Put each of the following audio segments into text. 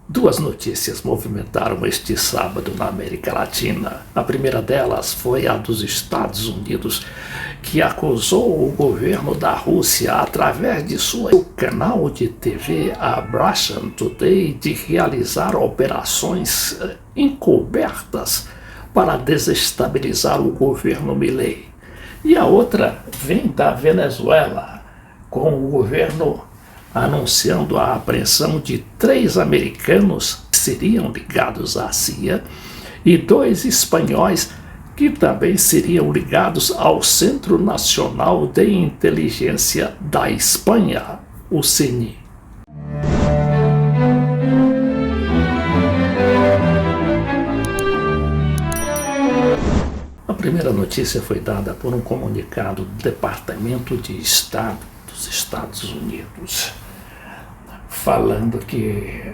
Duas notícias movimentaram este sábado na América Latina. A primeira delas foi a dos Estados Unidos, que acusou o governo da Rússia, através de seu canal de TV, a Russia Today, de realizar operações encobertas para desestabilizar o governo Milei. E a outra vem da Venezuela, com o governo anunciando a apreensão de 3 americanos que seriam ligados à CIA e 2 espanhóis que também seriam ligados ao Centro Nacional de Inteligência da Espanha, o CNI. A primeira notícia foi dada por um comunicado do Departamento de Estado dos Estados Unidos, falando que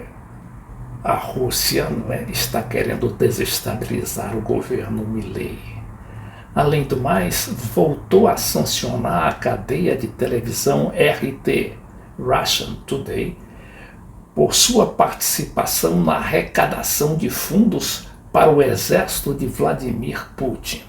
a Rússia está querendo desestabilizar o governo Milei. Além do mais, voltou a sancionar a cadeia de televisão RT, Russia Today, por sua participação na arrecadação de fundos para o exército de Vladimir Putin.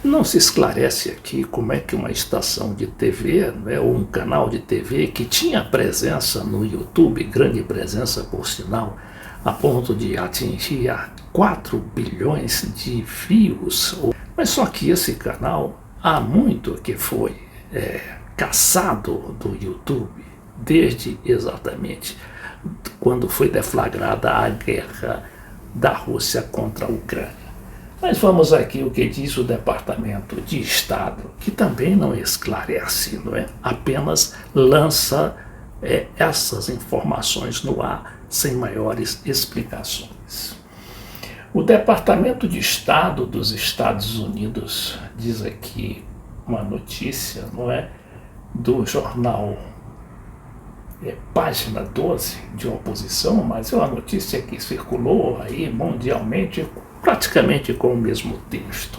Não se esclarece aqui como é que uma estação de TV, ou um canal de TV que tinha presença no YouTube, grande presença por sinal, a ponto de atingir a 4 bilhões de views. Mas só que esse canal há muito que foi caçado do YouTube, desde exatamente quando foi deflagrada a guerra da Rússia contra a Ucrânia. Mas vamos aqui o que diz o Departamento de Estado, que também não esclarece, apenas lança essas informações no ar, sem maiores explicações. O Departamento de Estado dos Estados Unidos diz aqui uma notícia, do jornal Página 12 de oposição, mas é uma notícia que circulou aí mundialmente, praticamente com o mesmo texto.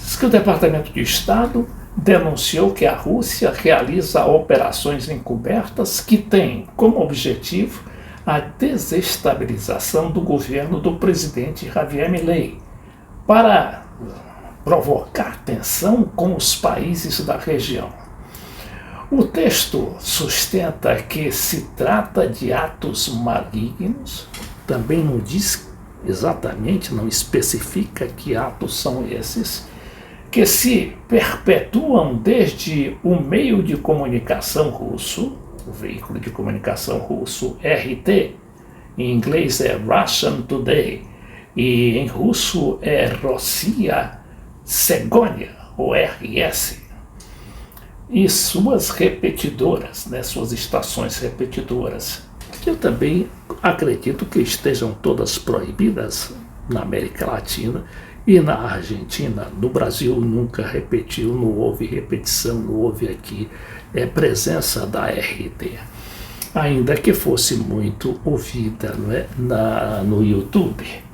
Diz que o Departamento de Estado denunciou que a Rússia realiza operações encobertas que têm como objetivo a desestabilização do governo do presidente Javier Milei, para provocar tensão com os países da região. O texto sustenta que se trata de atos malignos, também não diz exatamente, não especifica que atos são esses, que se perpetuam desde o meio de comunicação russo, o veículo de comunicação russo RT, em inglês é Russian Today, e em russo é Rossiya Segonia, ou RS, e suas repetidoras, suas estações repetidoras, que eu também acredito que estejam todas proibidas na América Latina e na Argentina. No Brasil nunca repetiu, não houve repetição, não houve aqui presença da RT, ainda que fosse muito ouvida no YouTube.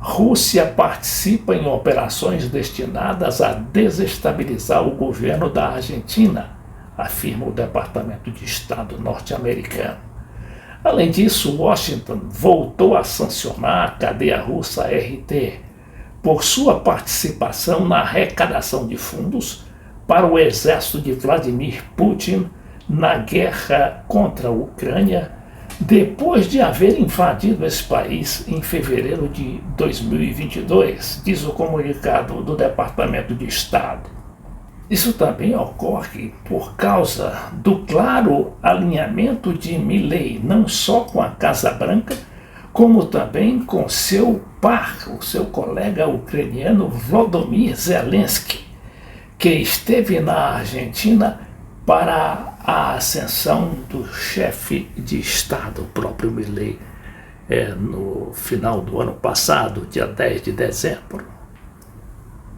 Rússia participa em operações destinadas a desestabilizar o governo da Argentina, afirma o Departamento de Estado norte-americano. Além disso, Washington voltou a sancionar a cadeia russa RT por sua participação na arrecadação de fundos para o exército de Vladimir Putin na guerra contra a Ucrânia, depois de haver invadido esse país em fevereiro de 2022, diz o comunicado do Departamento de Estado. Isso também ocorre por causa do claro alinhamento de Milei, não só com a Casa Branca, como também com seu par, o seu colega ucraniano Volodymyr Zelensky, que esteve na Argentina para a ascensão do chefe de Estado, o próprio Milei, no final do ano passado, dia 10 de dezembro.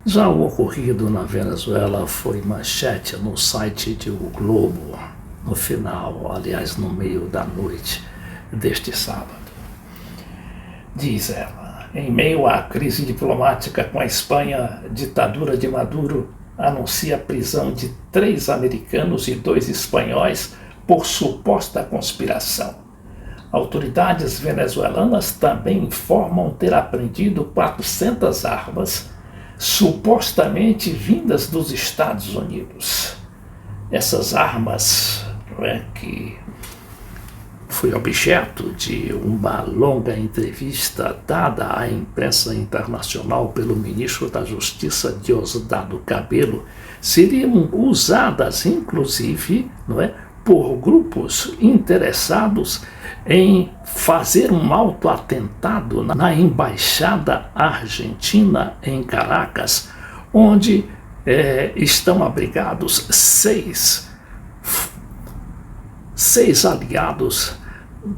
Já o ocorrido na Venezuela foi manchete no site de O Globo, no final, aliás, no meio da noite deste sábado. Diz ela, em meio à crise diplomática com a Espanha, ditadura de Maduro anuncia a prisão de 3 americanos e 2 espanhóis por suposta conspiração. Autoridades venezuelanas também informam ter apreendido 400 armas, supostamente vindas dos Estados Unidos. Essas armas, que foi objeto de uma longa entrevista dada à imprensa internacional pelo ministro da Justiça Diosdado Cabello, seriam usadas inclusive, por grupos interessados em fazer um autoatentado na embaixada argentina em Caracas, onde estão abrigados seis aliados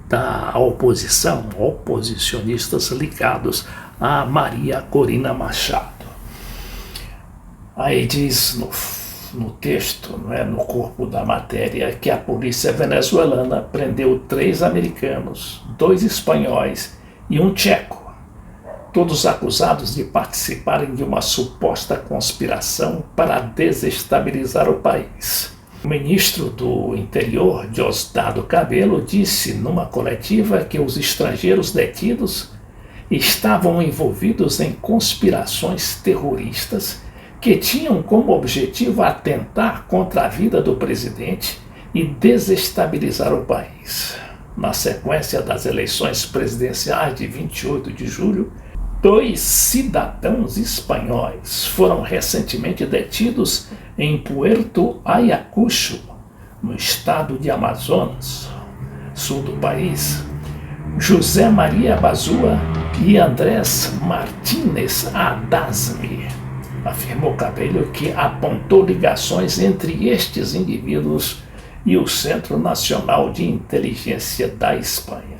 da oposição, oposicionistas ligados a Maria Corina Machado. Aí diz no texto, no corpo da matéria, que a polícia venezuelana prendeu 3 americanos, 2 espanhóis e um tcheco, todos acusados de participarem de uma suposta conspiração para desestabilizar o país. O ministro do Interior, Diosdado Cabello, disse numa coletiva que os estrangeiros detidos estavam envolvidos em conspirações terroristas que tinham como objetivo atentar contra a vida do presidente e desestabilizar o país. Na sequência das eleições presidenciais de 28 de julho, 2 cidadãos espanhóis foram recentemente detidos em Puerto Ayacucho, no estado de Amazonas, sul do país. José Maria Bazua e Andrés Martínez Adasme, afirmou Cabello, que apontou ligações entre estes indivíduos e o Centro Nacional de Inteligência da Espanha.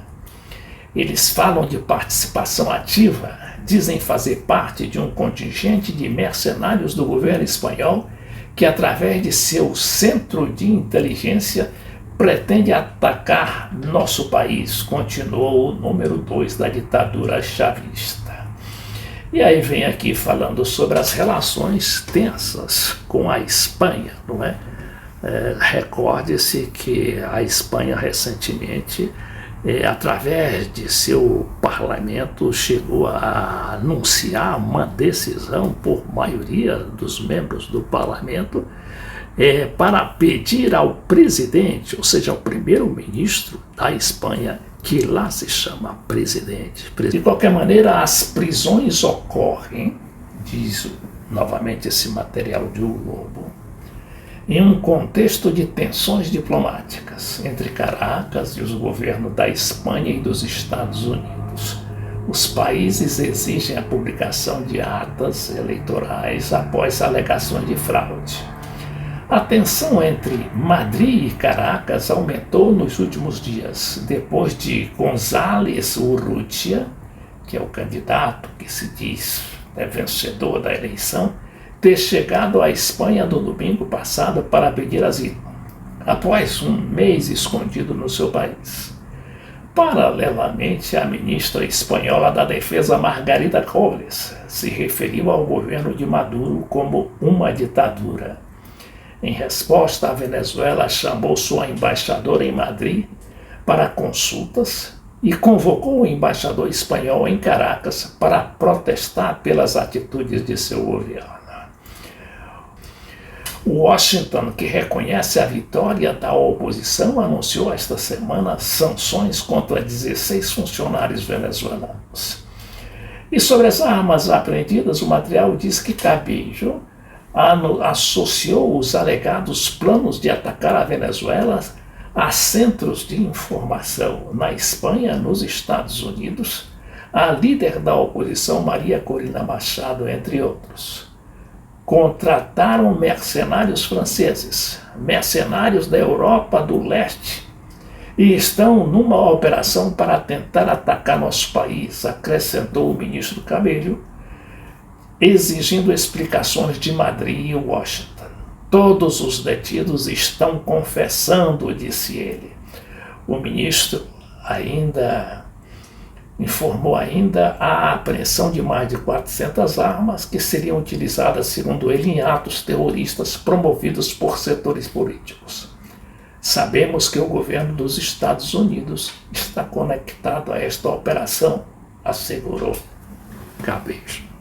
Eles falam de participação ativa, dizem fazer parte de um contingente de mercenários do governo espanhol que, através de seu centro de inteligência, pretende atacar nosso país, continuou o número 2 da ditadura chavista. E aí vem aqui falando sobre as relações tensas com a Espanha, recorde-se que a Espanha recentemente, através de seu parlamento, chegou a anunciar uma decisão por maioria dos membros do parlamento para pedir ao presidente, ou seja, ao primeiro-ministro da Espanha, que lá se chama presidente. De qualquer maneira, as prisões ocorrem, diz novamente esse material de O Globo, em um contexto de tensões diplomáticas entre Caracas e os governos da Espanha e dos Estados Unidos. Os países exigem a publicação de atas eleitorais após alegações de fraude. A tensão entre Madrid e Caracas aumentou nos últimos dias, depois de González Urrutia, que é o candidato que se diz vencedor da eleição, ter chegado à Espanha no domingo passado para pedir asilo, após um mês escondido no seu país. Paralelamente, a ministra espanhola da Defesa, Margarita Robles, se referiu ao governo de Maduro como uma ditadura. Em resposta, a Venezuela chamou sua embaixadora em Madrid para consultas e convocou o embaixador espanhol em Caracas para protestar pelas atitudes de seu governo. Washington, que reconhece a vitória da oposição, anunciou esta semana sanções contra 16 funcionários venezuelanos. E sobre as armas apreendidas, o material diz que Cabello associou os alegados planos de atacar a Venezuela a centros de informação na Espanha, nos Estados Unidos, a líder da oposição Maria Corina Machado, entre outros. Contrataram mercenários franceses, mercenários da Europa do Leste, e estão numa operação para tentar atacar nosso país, acrescentou o ministro Cabello, exigindo explicações de Madrid e Washington. Todos os detidos estão confessando, disse ele. O ministro informou ainda a apreensão de mais de 400 armas que seriam utilizadas, segundo ele, em atos terroristas promovidos por setores políticos. Sabemos que o governo dos Estados Unidos está conectado a esta operação, assegurou Cabejo.